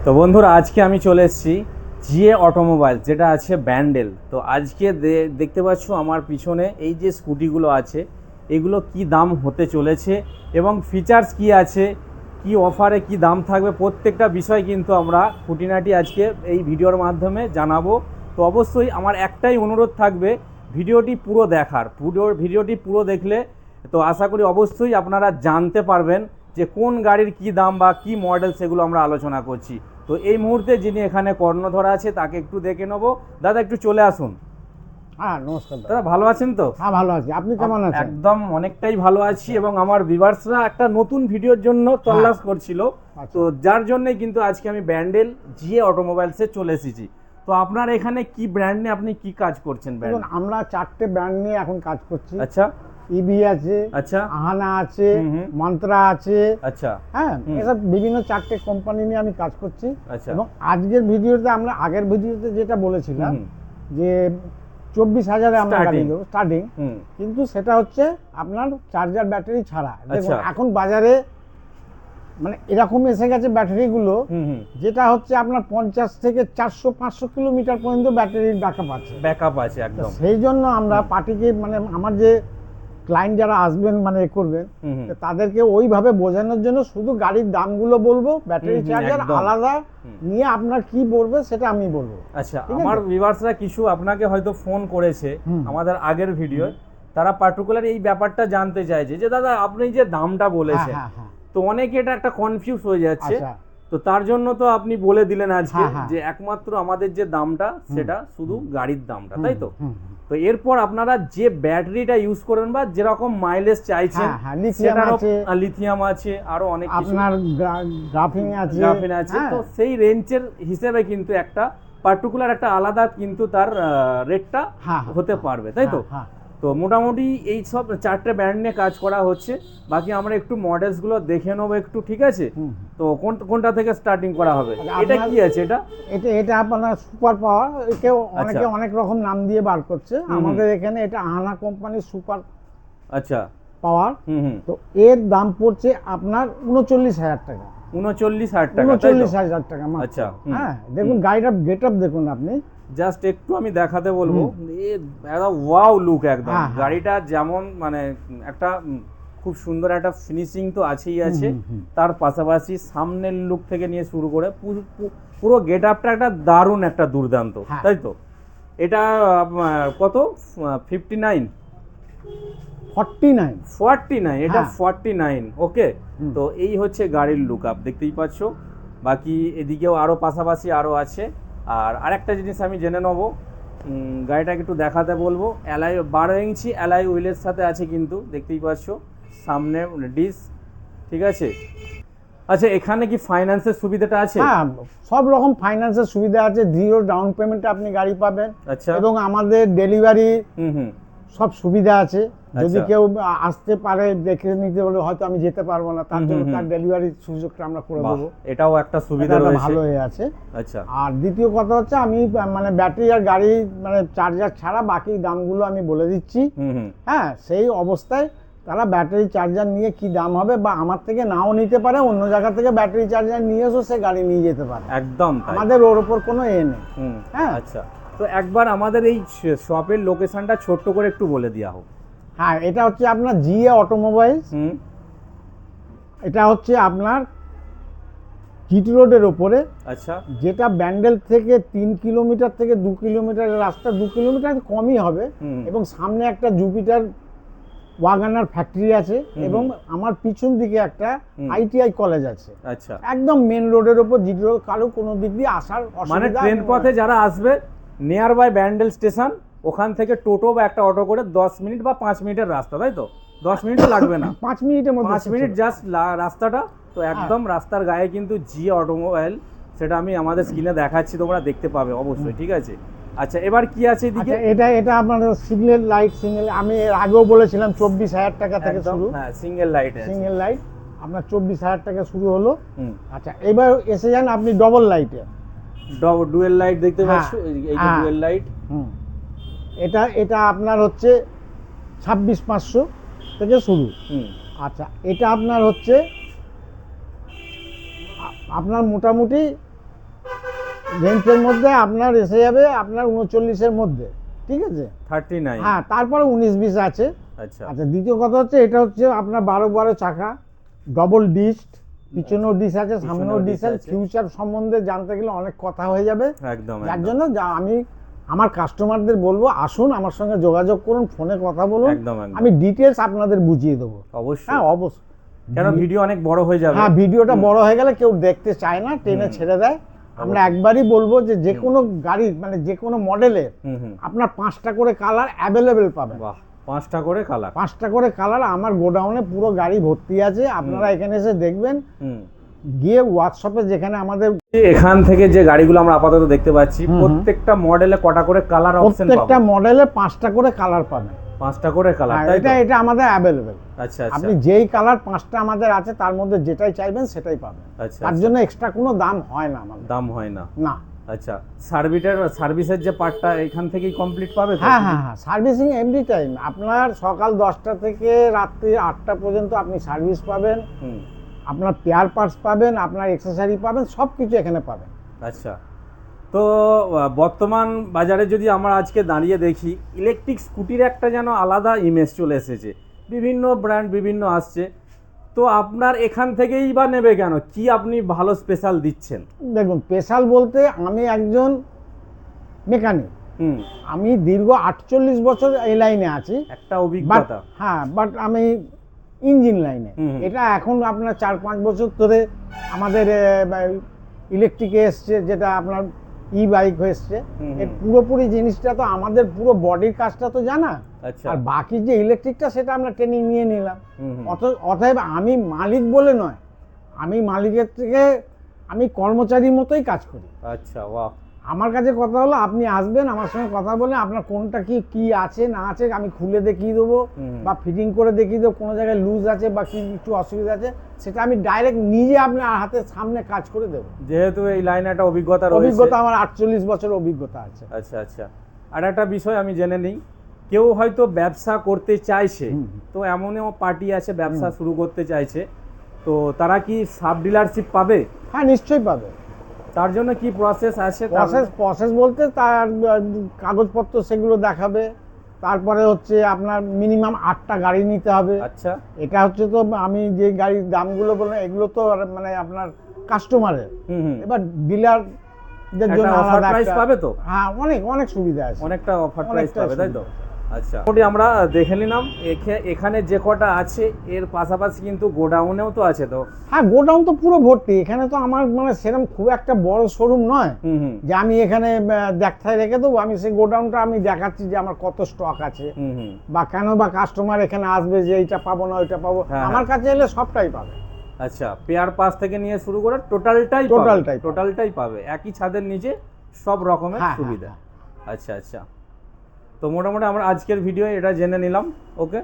তো বন্ধুরা, আজকে আমি চলে এসেছি জিএ অটোমোবাইল, যেটা আছে ব্যান্ডেল। তো আজকে দেখতে পাচ্ছ আমার পিছনে এই যে স্কুটিগুলো আছে, এগুলো কি দাম হতে চলেছে এবং ফিচার্স কি আছে, কি অফারে কি দাম থাকবে, প্রত্যেকটা বিষয় কিন্তু আমরা খুঁটিনাটি আজকে এই ভিডিওর মাধ্যমে জানাবো। তো অবশ্যই আমার একটাই অনুরোধ থাকবে, ভিডিওটি পুরো দেখার। ভিডিওটি পুরো দেখলে তো আশা করি অবশ্যই আপনারা জানতে পারবেন যে কোন গাড়ির কি দাম বা কি মডেল, সেগুলো আমরা আলোচনা করছি। তো এই মুহূর্তে যিনি এখানে কর্ণধর আছে তাকে একটু দেখে নেবো। দাদা একটু চলে আসুন। হ্যাঁ, নমস্কার দাদা ভালো আছেন তো? হ্যাঁ, ভালো আছি। আপনি কেমন আছেন? একদম অনেকটাই ভালো আছি এবং আমার ভিউয়ার্সরা একটা নতুন ভিডিওর জন্য তল্লাশ করছিল। তো যার জন্যই কিন্তু আজকে আমি ব্যান্ডেল জিএ অটোমোবাইলসে চলে এসেছি। তো আপনার এখানে কি ব্র্যান্ড নিয়ে আপনি কি কাজ করছেন? দেখুন, আমরা 4টে ব্র্যান্ড নিয়ে এখন কাজ করছি। আচ্ছা। ইবি আছে, আচ্ছা। আহানা আছে, মন্ত্রা আছে। আচ্ছা। হ্যাঁ, এসব বিভিন্ন 4টে কোম্পানি নিয়ে আমি কাজ করছি। আচ্ছা। এবং আজকের ভিডিওতে আমরা আগের ভিডিওতে যেটা বলেছিলাম যে 24,000-এ আমরা গাড়ি দেবো স্টার্টিং, কিন্তু সেটা হচ্ছে আপনার চার্জার ব্যাটারি ছাড়া। দেখুন এখন বাজারে মানে এরকম এসে গেছে ব্যাটারিগুলো, যেটা হচ্ছে আপনার 50 থেকে 400-500 কিলোমিটার পর্যন্ত ব্যাটারির ব্যাকআপ আছে একদম। সেই জন্য আমরা পার্টিকে মানে আমার যে ক্লায়েন্ট যারা আসবেন মানে করবেন, তাদেরকে ওইভাবে বোঝানোর জন্য শুধু গাড়ির দামগুলো বলবো, ব্যাটারি চার্জার আলাদা নিয়ে আপনার কি পড়বে সেটা আমি বলবো। আচ্ছা, আমার ভিউয়ার্সরা কিছু আপনাকে হয়তো ফোন করেছে আমাদের আগের ভিডিও, তারা পার্টিকুলার এই ব্যাপারটা জানতে চাইছে যে দাদা আপনি যে দামটা বলেছেন, তো অনেকে এটা একটা কনফিউজ হয়ে যাচ্ছে। তো তার জন্য তো আপনি বলে দিলেন আজকে যে একমাত্র আমাদের যে দামটা সেটা শুধু গাড়ির দামটা, তাই তো? তো এরপর আপনারা যে ব্যাটারিটা ইউজ করবেন বা যেরকম মাইলেজ চাইছেন, লিথিয়াম আছে, আরো অনেক কিছু, আপনার গ্রাফিন আছে, তো সেই রেঞ্জের হিসেবে কিন্তু একটা পার্টিকুলার একটা আলাদা কিন্তু তার রেটটা হতে পারবে, তাই তো? তো মোটামুটি এই সব 4টে ব্র্যান্ড নিয়ে কাজ করা হচ্ছে। বাকি আমরা একটু মডেলসগুলো দেখে নেবো একটু, ঠিক আছে? তো কোনটা থেকে স্টার্টিং করা হবে? এটা কি আছে? এটা আপনার সুপার পাওয়ার, কেউ অনেকে অনেক রকম নাম দিয়ে বার করছে। আমাদের এখানে এটা আহানা কোম্পানির সুপার আচ্ছা পাওয়ার। তো এর দাম পড়ছে আপনার 39,000 টাকা। 39,000 টাকা? 39,000 টাকা। আচ্ছা। হ্যাঁ, দেখুন গাড়িটার গেটআপ দেখুন আপনি। জাস্ট একটু আমি দেখাতে বলবো, একটা ওয়াও লুক একদম। গাড়িটা যেমন মানে একটা খুব সুন্দর একটা ফিনিশিং তো আছেই আছে, তার পাশাপাশি সামনের লুক থেকে নিয়ে শুরু করে পুরো গেট আপটা একটা দারুণ, একটা দুর্দান্ত, তাই তো? এটা কত? 59? 49? এটা 49। ওকে। তো এই হচ্ছে গাড়ির লুক আপ, দেখতেই পাচ্ছ। বাকি এদিকেও আরো পাশাপাশি আরো আছে। আর আরেকটা জিনিস আমি জেনে নেবো, গাড়িটাকে একটু দেখাতে বলবো। 12 ইঞ্চি অ্যালয় হুইলের সাথে আছে কিন্তু, দেখতেই পাচ্ছ, সামনে ডিস্ক, ঠিক আছে? আচ্ছা, এখানে কি ফাইন্যান্সের সুবিধাটা আছে? হ্যাঁ, সব রকম ফাইন্যান্সের সুবিধা আছে। 0 ডাউন পেমেন্টে আপনি গাড়ি পাবেন। আচ্ছা। এবং আমাদের ডেলিভারি সব সুবিধা আছে। যদি কেউ আসতে পারে দেখে নিতে বলে, হয়তো আমি যেতে পারবো না, তার জন্য তার ডেলিভারির সুযোগটা আমরা করে দেবো। এটাও একটা সুবিধা রয়েছে, ভালো হয়ে আছে। আচ্ছা। আর দ্বিতীয় কথা হচ্ছে, আমি মানে ব্যাটারি আর গাড়ি মানে চার্জার ছাড়া বাকি দামগুলো আমি বলে দিচ্ছি। হ্যাঁ, সেই অবস্থায় তারা ব্যাটারি চার্জার নিয়ে কি দাম হবে, বা আমার থেকে নাও নিতে পারে, অন্য জায়গা থেকে ব্যাটারি চার্জার নিয়ে এসে সে গাড়ি নিয়ে যেতে পারে। একদম, আমাদের ওর ওপর কোনো নেই। হ্যাঁ, আচ্ছা। তো একবার আমাদের এই শপের লোকেশনটা ছোট্ট করে একটু বলে দেওয়া হোক। হ্যাঁ, এটা হচ্ছে আপনার জিএ অটোমোবাইলস। এটা হচ্ছে আপনার জিটি রোডের ওপরে। আচ্ছা। যেটা ব্যান্ডেল থেকে 3 কিলোমিটার থেকে 2 কিলোমিটারের রাস্তা, 2 কিলোমিটার কমই হবে। এবং সামনে একটা জুপিটার ওয়াগানার ফ্যাক্টরি আছে, এবং আমার পিছন দিকে একটা আইটিআই কলেজ আছে। আচ্ছা। একদম মেন রোডের ওপর জিটি রোড, কারো কোনো দিক দিয়ে আসার অসুবিধা, মানে ট্রেন পথে যারা আসবে নিয়ার বাই ব্যান্ডেল স্টেশন, ওখান থেকে টোটো বা একটা অটো করে 10 মিনিট বা 5 মিনিটের রাস্তা, তাই তো? 10 মিনিটও লাগবে না, 5 মিনিটের মধ্যে, 5 মিনিট জাস্ট রাস্তাটা। তো একদম রাস্তার গায়ে কিন্তু জিএ অটোমোবাইল, সেটা আমি আমাদের স্ক্রিনে দেখাচ্ছি, তোমরা দেখতে পাবে অবশ্যই, ঠিক আছে? আচ্ছা, এবার কি আছে এদিকে? এটা আপনার সিগন্যাল লাইট। আমি এর আগেও বলেছিলাম 24,000 টাকা থেকে শুরু। হ্যাঁ, সিঙ্গেল লাইট আপনার 24,000 টাকা শুরু হলো। আচ্ছা, এবার এসে যান আপনি ডবল লাইটে। ডুয়েল লাইট দেখতে পাচ্ছ, এই যে ডুয়েল লাইট। এটা আপনার হচ্ছে 26,500 থেকে শুরু। আচ্ছা, এটা আপনার হচ্ছে আপনার মোটামুটি রেঞ্জের মধ্যে আপনার এসে যাবে আপনার 39-এর মধ্যে, ঠিক আছে। 39। হ্যাঁ, তারপরে 19-20 আছে। আচ্ছা আচ্ছা, দ্বিতীয় কথা হচ্ছে এটা হচ্ছে আপনার 12 চাকা, ডবল ডিস্ক, পিছনেও ডিস্ক আছে, সামনেও ডিস্ক আছে। ফিউচার সম্বন্ধে জানতে গেলে অনেক কথা হয়ে যাবে, একদম। যার জন্য আমি আমার কাস্টমারদের বলবো আসুন আমার সঙ্গে যোগাযোগ করুন, ফোনে কথা বলুন, একদম। আমি ডিটেলস আপনাদের বুঝিয়ে দেবো। অবশ্যই। হ্যাঁ, অবশ্যই। কেন ভিডিও অনেক বড় হয়ে যাবে। হ্যাঁ, ভিডিওটা বড় হয়ে গেলে কেউ দেখতে চায় না, টেনে ছেড়ে দেয়। আমরা একবারই বলবো যে কোনো গাড়ির মানে যে কোনো মডেলের আপনার 5টা করে কালার অ্যাভেলেবেল পাবেন। বাহ, 5টা করে কালার। 5টা করে কালার আমার গোডাউনে পুরো গাড়ি ভর্তি আছে, আপনারা এখানে এসে দেখবেন, গিয়ে ওয়ার্কশপে যেখানে আমাদের এখান থেকে যে গাড়িগুলো আমরা আপাতত দেখতে পাচ্ছি প্রত্যেকটা মডেলে কটা করে কালার অপশন পাবো? প্রত্যেকটা মডেলে 5টা করে কালার পাবেন। 5টা করে কালার, এটা আমাদের অ্যাভেলেবেল। আচ্ছা, আপনি যেই কালার 5টা আমাদের আছে তার মধ্যে যেটাই চাইবেন সেটাই পাবেন। আচ্ছা, তার জন্য এক্সট্রা কোনো দাম হয় না আমাদের। দাম হয় না? না। আচ্ছা, সার্ভিসের যে পার্টটা এখান থেকেই কমপ্লিট পাবে তো? হ্যাঁ, সার্ভিসিং এভরি টাইম। আপনার সকাল 10টা থেকে রাত্রি 8টা পর্যন্ত আপনি সার্ভিস পাবেন, আপনার পেয়ার পার্টস পাবেন, আপনার অ্যাকসেসরি পাবেন, সব কিছু এখানে পাবেন। আচ্ছা, তো বর্তমান বাজারে যদি আমরা আজকে দাঁড়িয়ে দেখি ইলেকট্রিক স্কুটির একটা যেন আলাদা ইমেজ চলে এসেছে, বিভিন্ন ব্র্যান্ড বিভিন্ন আসছে, তো আপনার এখান থেকেই বা নেবে কেন? কি আপনি ভালো স্পেশাল দিচ্ছেন? দেখুন, স্পেশাল বলতে আমি একজন মেকানিক, আমি দীর্ঘ 48 বছর এই লাইনে আছি, একটা অভিজ্ঞতা। হ্যাঁ, বাট আমি ইঞ্জিন লাইনে। এটা এখন আপনার 4-5 বছর ধরে আমাদের ইলেকট্রিকে এসছে, যেটা আপনার ই বাইক এসছে। এর পুরোপুরি জিনিসটা তো আমাদের পুরো বডির কাজটা তো জানা, আর বাকি যে ইলেকট্রিকটা সেটা আমরা ট্রেনিং নিয়ে নিলাম। অতএব আমি মালিক বলে নয়, আমি মালিকের থেকে আমি কর্মচারীর মতোই কাজ করি। আচ্ছা, বাহ। আমার কাছে কথা হলো আপনি আসবেন, আমার সঙ্গে কথা বলে আপনার কোনটা কি আছে না আছে আমি খুলে দেখিয়ে দেবো, বা ফিটিং করে দেখিয়ে দেবো, কোনো জায়গায় লুজ আছে বা কিছু অসুবিধা আছে সেটা আমি ডাইরেক্ট নিজে আপনার হাতের সামনে কাজ করে দেবো। যেহেতু এই লাইনে একটা অভিজ্ঞতা আমার 48 বছর অভিজ্ঞতা আছে। আচ্ছা, আর একটা বিষয় আমি জেনে নিই, কেউ হয়তো ব্যবসা করতে চাইছে, তো এমনও পার্টি আছে ব্যবসা শুরু করতে চাইছে, তো তারা কি সাব ডিলারশিপ পাবে? হ্যাঁ, নিশ্চয়ই পাবে। তার জন্য কি প্রসেস আছে? প্রসেস বলতে তার কাগজপত্র সেগুলো দেখাবে, তারপরে হচ্ছে আপনার মিনিমাম 8টা গাড়ি নিতে হবে। আচ্ছা, এটা হচ্ছে তো আমি যে গাড়ির দামগুলো বললাম এগুলো তো মানে আপনার কাস্টমারের, এবার ডিলারদের জন্য অফার প্রাইস পাবে তো? হ্যাঁ, অনেক সুবিধা আছে, অনেকটা অফার প্রাইস পাবে, তাই তো? আচ্ছা, আমরা দেখে নিলাম এখানে যে কটা আছে এর পাশাপাশি কিন্তু গোডাউনেও তো আছে তো? হ্যাঁ, গোডাউন তো পুরো ভর্তি। এখানে তো আমার মানে সেরকম খুব একটা বড় শোরুম নয় যে আমি এখানে দেখায় রেখে দেবো। আমি সেই গোডাউনটা আমি দেখাচ্ছি যে আমার কত স্টক আছে, বা কেন বা কাস্টমার এখানে আসবে যে এইটা পাবো না ওইটা পাবো, আমার কাছে এলে সবটাই পাবে। আচ্ছা, পেয়ার পাস থেকে নিয়ে শুরু করে টোটালটাই পাবে একই ছাদের নিচে, সব রকমের সুবিধা। আচ্ছা, তো মোটামুটি আমরা আজকের ভিডিও এটা জেনে নিলাম। ওকে।